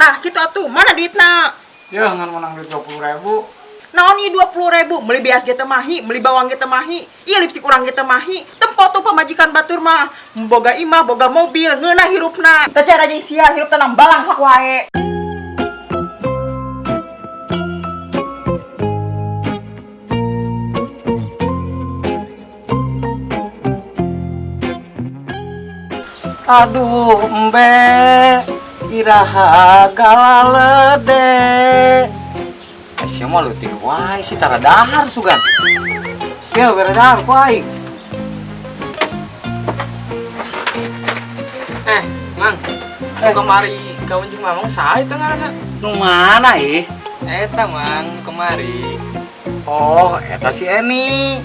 Tah gitu atuh, mana duitna? Ya ngan menang duit 20.000. Naon ieu 20.000 meuli beas ge teh mahi, meuli bawang ge teh mahi, ieu lipstik urang ge teh mahi. Tempo tuh pamajikan batur mah, boga imah, boga mobil, ngeunah hirupna. Teh cara jeung sia hirup teh nambalang sok wae. Aduh embe iraha galalede. Sia mah leutik wae si tara dahar sugan. Ya bere dahar wae. Mang, kemari kawan jeung mamang saha eta ngaranna? Nu mana Eta Mang, kemari. Oh, eta si Eni.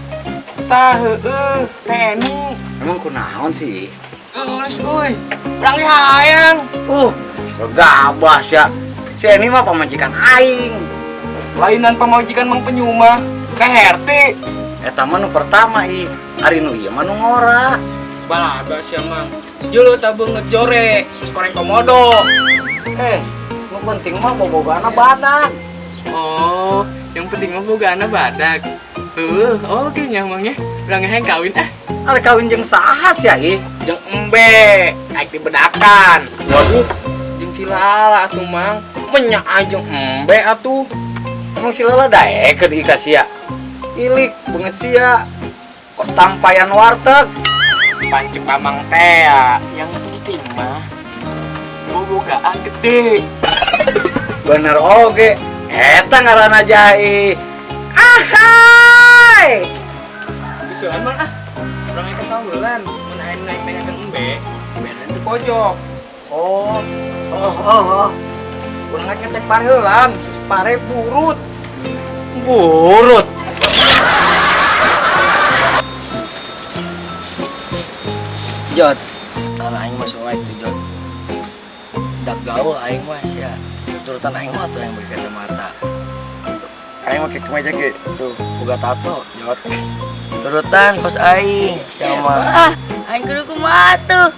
Tah heueuh, teh Eni. Emang kunaon sih? Geus euy, urang ge hayang. Gabas ya. Si Eni mah pamajikan aing. Lainan pamajikan Mang Penyuma, KRT. Eta mah nu pertama ari nu ieu mah nu ngora. Balaga sia Mang. Jolo ta beungeut jore, terus koreng komodo. Nu penting mah bobogana badak. Oh, yang penting mah bogana badak. Oke nya Mang ya. Urang ge hayang kawin Ari kawin jeung saha sia jeung embe, aik dibedakan. Waduh, Jeung silala atuh Mang. Menyak aja embe atuh. emang si Lala daekeun ieu ka sia. Ilik beungeut sia. Kos tampayan warteg. Pancek mamang teh ya. Yang penting mah bobogaan gede. Bener oge. Eta ngaranna Jai. Ahai. Bisuan Mang urang eka sameulan mun aing naik-naikakeun embe, benen di pojok. Oh. Urang ngecek pareulan, pare burut. Burut. Jod, tanah aing mah soal itu Jod. Dak gaul aing mah sia. Turutan aing mah tuh yang berkacamata. Aing make kemeja ge tuh boga tato Jod. Turutan kos aing siapa? Aing kudu kumaha tuh?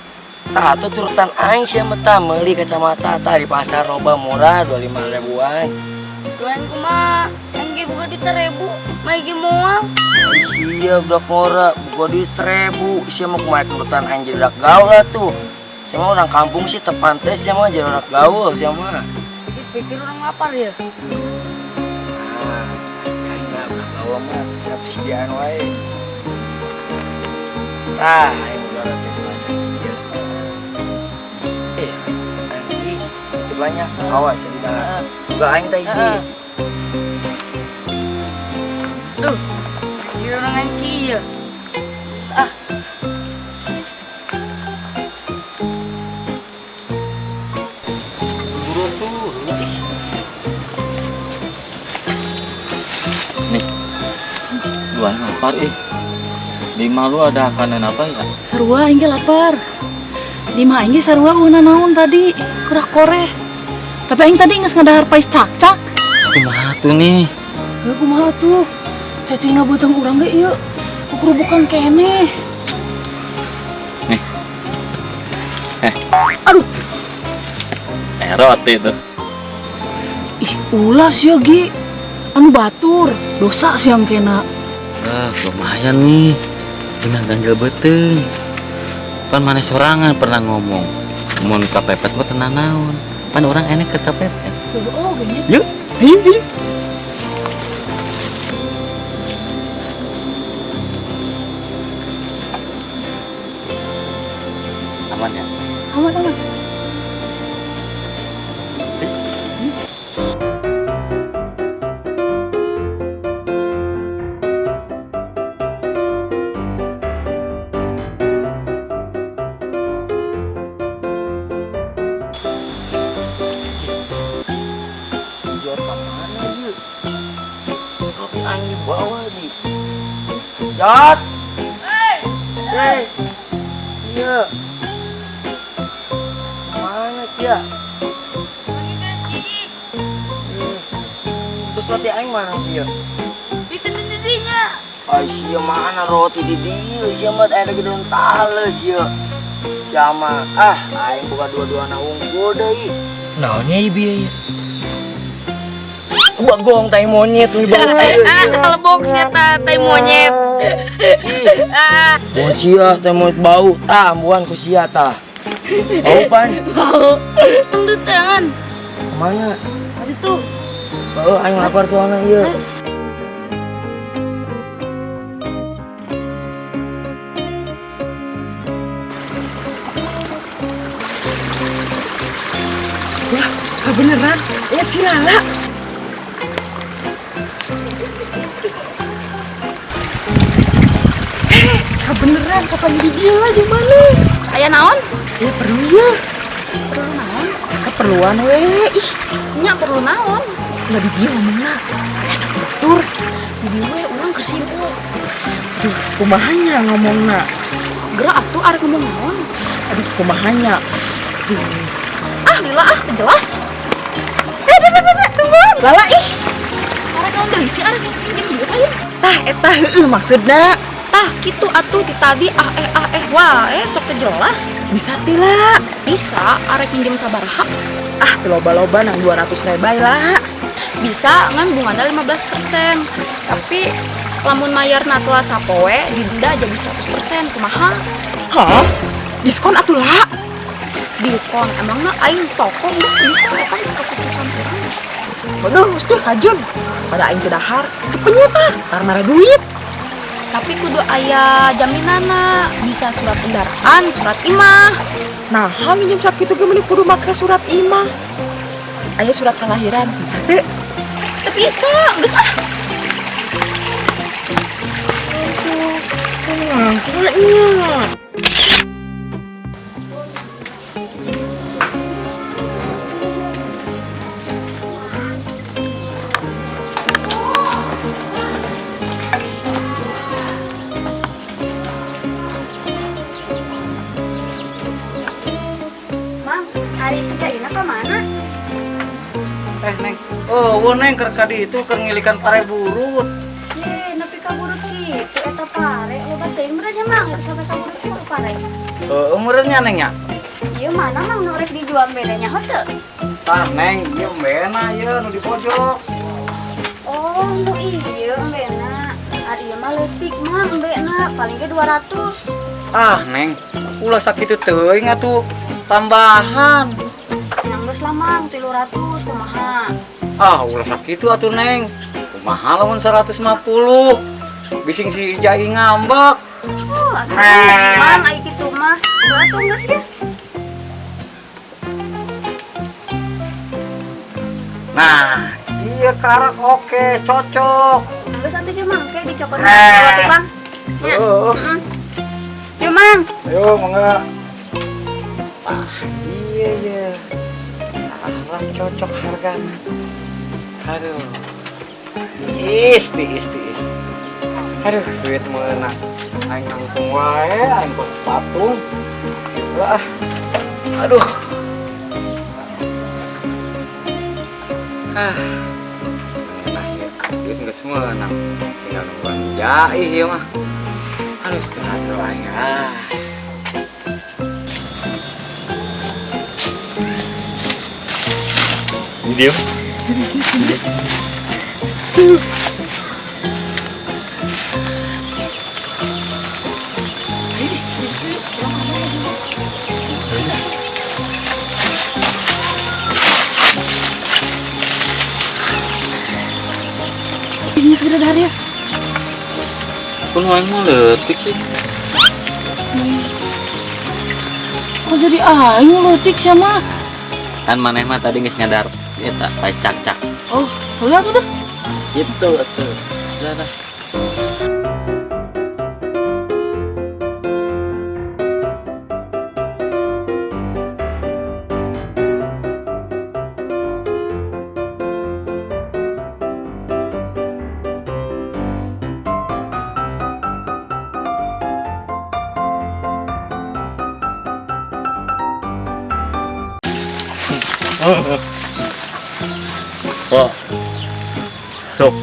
Tato turutan aing siapa tah meuli kacamata tah di pasar loba murah 25.000-an. Tuh aing kumaha? Aing ge boga duit 1.000, mah ge moal. Sia budak murah, boga duit 1.000. Sia mah kumaha turutan aing jadi budak gaul lah tuh. Sia mah orang kampung sih tepantes sia mah jadi budak gaul sia mah. Dipikir orang lapar ya? Nah, biasa budak gaul mah siap sidian wae. Tah, aing udah teh bahasa ieu. Anjing, itu banyak awas ya. Juga aing teh hiji. Duh, kira orang aing kieu. Buru tuh. Nih, luan lapar Di malu ada makanan apa ya? Sarua aing ge lapar. Di mah aing ge sarua una naon tadi? Kurak koreh. Tapi aing tadi geus ngadahar pais cak-cak. Kumaha tuh nih? Ya kumaha tuh? Cacingna beuteung urang ge ieu. Kukurubukan keneh. Nih. Aduh, Roti tuh. ih ulah sia ge. Anu batur, dosa siang kena. Lumayan nih. Dengan ganjel beteng. Pan mana sorangan pernah ngomong. Mun kapepet mah tenan naon. Pan orang enek ke kapepet. Oh, gini. Yuk. Ayo. Aman ya? Aman. Roti aing dibawa di. Jod. Hei. Iya. Mana sih ya? Lagi beres gigi. Terus roti aing mana sih ya? Itu didinya. Ay, sia mana roti di dieu? Sia mah ada gedon tales ya. Sia mah aing buka dua-duana unggul deui. Naonnya ibi ya? Bagong tai monyet nih bang. Lebok sih tai monyet. Buan sia tai monyet bau. Tah, buan ku sia tah. Bau pan. Bau. Tunggu tangan. Mana? Itu. Oh, aing lapar tuh anak ieu. Beneran, ya si Lala. Beneran, kapan di dia lah gimana? Aya naon? Ya perlu ya, Perlu naon? keperluan ih. Nya perlu naon? Nggak di dia ngomongnya, dokter. Di we urang kesibuk. Aduh, kumahanya ngomongna. Gerak atuh arek ngomong naon? Aduh, kumahanya. Ah, lila ah, teu jelas. Tunggu, Lala ih. Arek naon deui sih arek pinjem duit aya. Tah, eta maksudna. Tah, kitu atuh ti tadi wae sok teu jelas. Bisa tila. Bisa arek pinjem sabaraha? Ah, teu loba-loba nang 200 rebay lah. Bisa ngan bunganya 15%. Tapi lamun mayarna telat sapoe didenda jadi 100%. Kumaha? Hah? Diskon atuh lah. Diskon emangna aing toko geus bisa eta geus keputusan urang. Waduh, mesti kajun. Pada aing teu dahar, sepenyuta karena ada duit. Tapi kudu aya jaminana, bisa surat kendaraan, surat imah. Nah, nginjem sakitu ge meni kudu make surat imah. Aya surat kelahiran, bisa teu? Teu bisa, geus ah. Ngangkanya. Mang, hari si Jaina ke mana? Neng. Oh, neng keur ka ditu keur ngilikan pare burut. Ye, nepi kaburu kitu eta pare, loba teuing benernya Mang, sampai kaburu kitu pare. Umurnya neng ya? Ieu mana Mang nu rek dijual bedanya henteu? Tah neng, ieu mbena ieu nu di pojok. Oh, nu ieu embena. Ari ieu mah leutik mah embena, paling ge 200. Ah, neng, ulah sakitu teuing atuh tambahan. Nang geus lah Mang, 300 kumaha? Ah, ulah sakitu atuh neng. Kumaha lamun 150. Bising si Ijai ngambek. Oh, atuh gimana ai kitu mah? Atuh geus ya. Nah, iya karak oke, cocok. Geus atuh je Mang, ke dicokot dua tukang. Ya. Oh. Yuk Mang. Ayo, mangga. Ah, iya ya. Karak cocok harganya. Aduh. Tiis. Aduh, duit meuna. Aing nangtung wae, aing kos sepatu. Lah. Aduh. Ah. Nah, ya, duit geus meunang. Tinggal nungguan jai ieu mah. Aduh, setengah tuh aing. Ah. Video. Ini segera dari ya. Pun aing mah leutik sih. Kok jadi aing leutik sama? Kan maneh mah tadi geus nyadar eta pais cak-cak. Oh, lihat udah. Gitu atuh. Dah. Oh. Sok.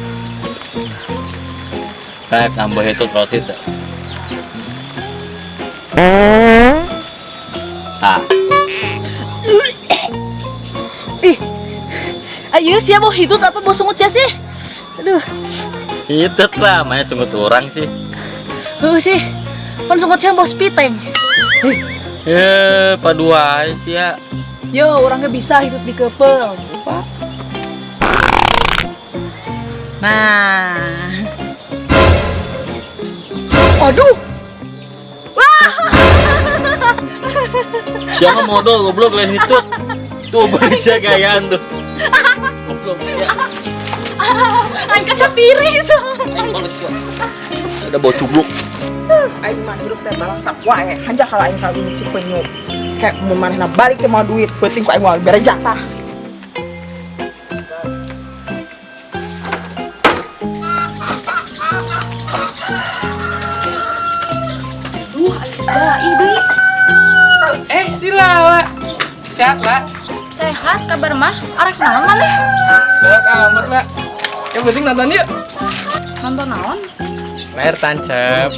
Kayak nambah itu roti tuh. Ah. Ih, ayo siapa mau hitut apa mau sungut sia sih? Aduh, Hitet lah, makanya sungguh orang sih. sih, pan sungut sia bos piteng. Paduai sih ya. Yo, orangnya bisa hitut di kepel. Nah, aduh, Siapa modal goblok lain hitut. Tuh berisnya gayaan tuh. Goblok ya. aing kaca piris. Ada bau cubluk. Aing mah hirup teh balang sak wae. Hanja kalau aing kawin si penyu. Kayak mun manehna balik teh mau duit, penting ku aing mau bere jatah. Duh, aing segala ide. Sila, Wak. Sehat, Wak. Sehat kabar mah? Arek naon maneh? Galak amat, Wak. Yang penting nonton yuk. Nonton naon? Layar tancap.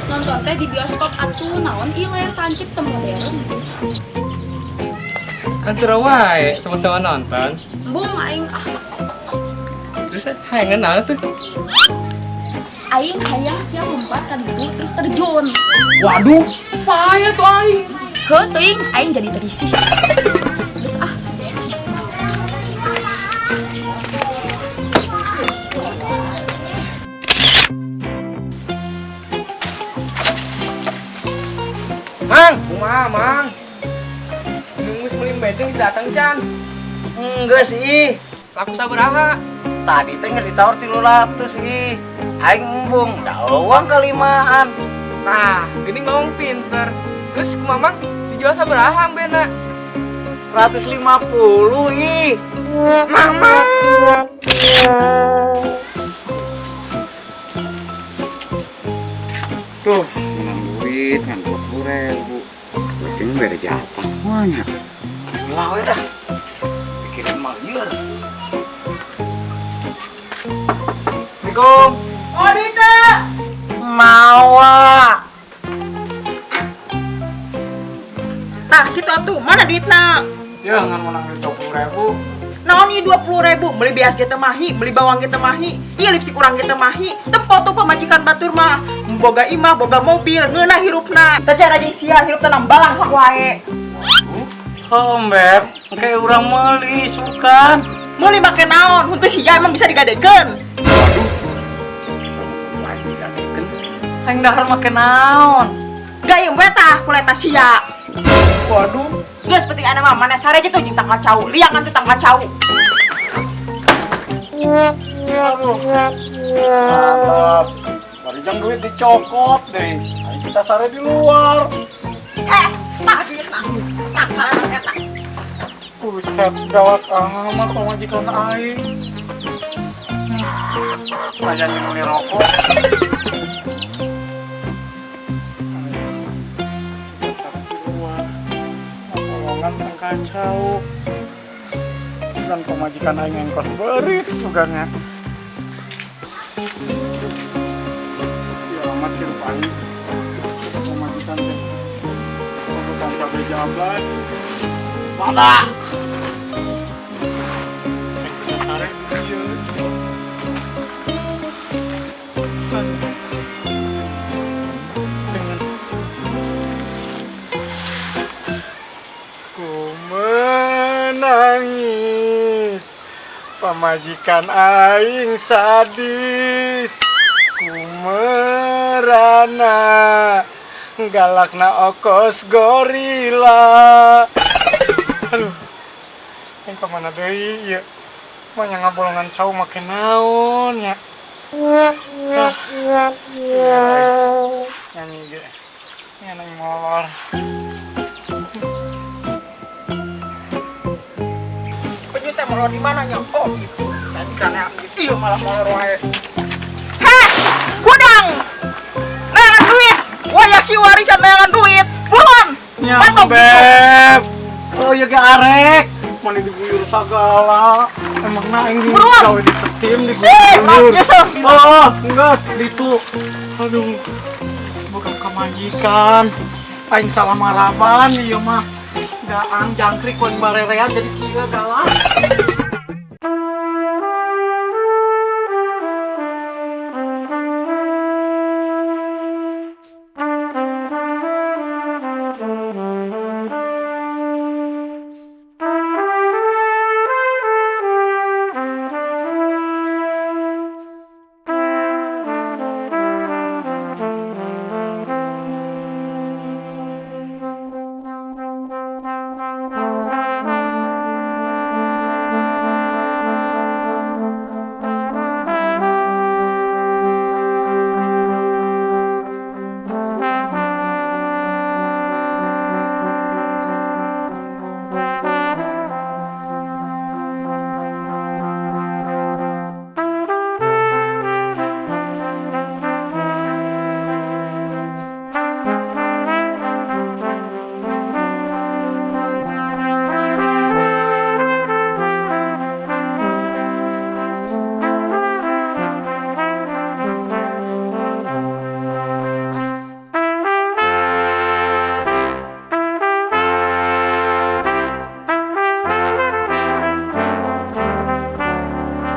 Nonton teh di bioskop atuh naon ieu layar tancep teu modern. Kan seru wae, sama-sama nonton. Bung aing Terus hayang kenal tuh. aing hayang sia lompat ka ditu terus terjun. Waduh, payah tuh aing. Heuh teuing aing jadi terisi. Geus ah. Mang, Mang. Nunggu sebelum bedeng datang can. Enggak sih. Laku sabaraha? Tadi teh ngasih tawar 300 sih. Aing embung, dawang kalimaan. Nah, gini ngomong pinter. Terus ku Mamang dijual sabaraha ambena? 150 ih. Mama. Tuh, menang duit kan 20.000. Penting bere jatah semuanya. Sebelah we dah. Pikirin mah lieur. Assalamualaikum. Oh, Dita. Mawa. Nah, gitu atuh. Mana duitna? Ya ngan menang duit 20.000. Naon ieu 20.000 meuli beas ge teh mahi, meuli bawang ge teh mahi. Ieu lipstik urang ge teh mahi. Tempo tuh pamajikan batur mah boga imah, boga mobil, ngeunah hirupna. Teh cara jeung sia hirup teh nambalang sak wae. Homber, kayak urang meuli sukan. Meuli make naon? Henteu sia emang bisa digadekeun. Aing dahar make naon? Gayung we tah kuleta sia. Waduh, Geus penting ana mah mana sare gitu jeung tang kacau. Liangan tuh tang kacau. Mantap. Bari jang duit dicokot deh. Ayo kita sare di luar. Tah duitna. Tah salah eta. Buset, gawat amat pemajikan aing. Ayan minum rokok. Kita sare di luar. Ngomongan tang kacau. Dan pemajikan aing yang kos berit suganya. Ya amat hirup aing. Pemajikan teh. Pemajikan cabai jablay. Mana? Kita sare ieu. Dengan ku menangis, pamajikan aing sadis, ku merana, galakna okos gorila. Aduh, yang kemana deui ieu? Mah nya ngabolongan cau make naon ya? Nyanyi ge. Nyanyi molor. Si penyu teh molor di mana nya? Oh, itu. Tadi kana ieu malah molor wae. Heh, gudang. Neangan duit. Wayaki warisan neangan duit. Buruan. Patok. Beb. Oh iya ge arek. Mani diguyur sagala. Emang naing di Buruan. gawe di setim Ih, diguyur. nyesel. Oh, enggak itu. Aduh. Bukan kemajikan. Aing salah maraban ieu mah. gaang jangkrik paling barerean jadi kira galak.